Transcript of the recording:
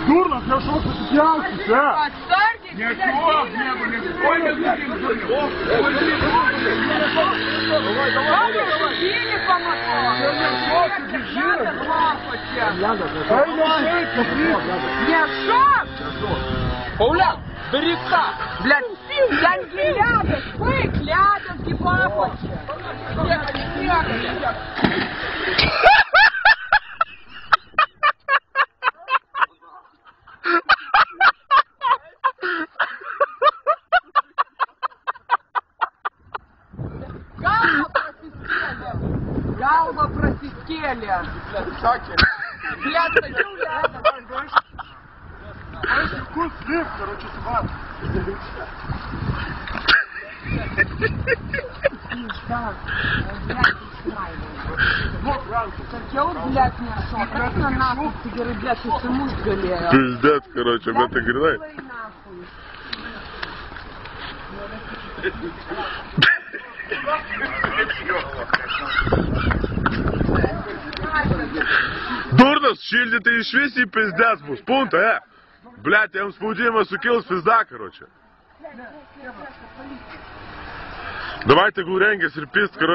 Дурно, я шел посиделся, да? Отстарьтесь, Не шел, не Паулян, берега! Блядь, ляды, вы, клятовки, папочки! Галва просискели! Блядь, вкус слив, короче, сват. я вот, блядь, не шел. Как на нахуй тебе, блядь, если муж галея. Пиздец, короче, об этой гряной. Дурно, шильдите и швеси пиздец, бус, пункта, Блядь, я вам спудимо сукилась пизда, короче. Давайте гуренга, серпист, короче.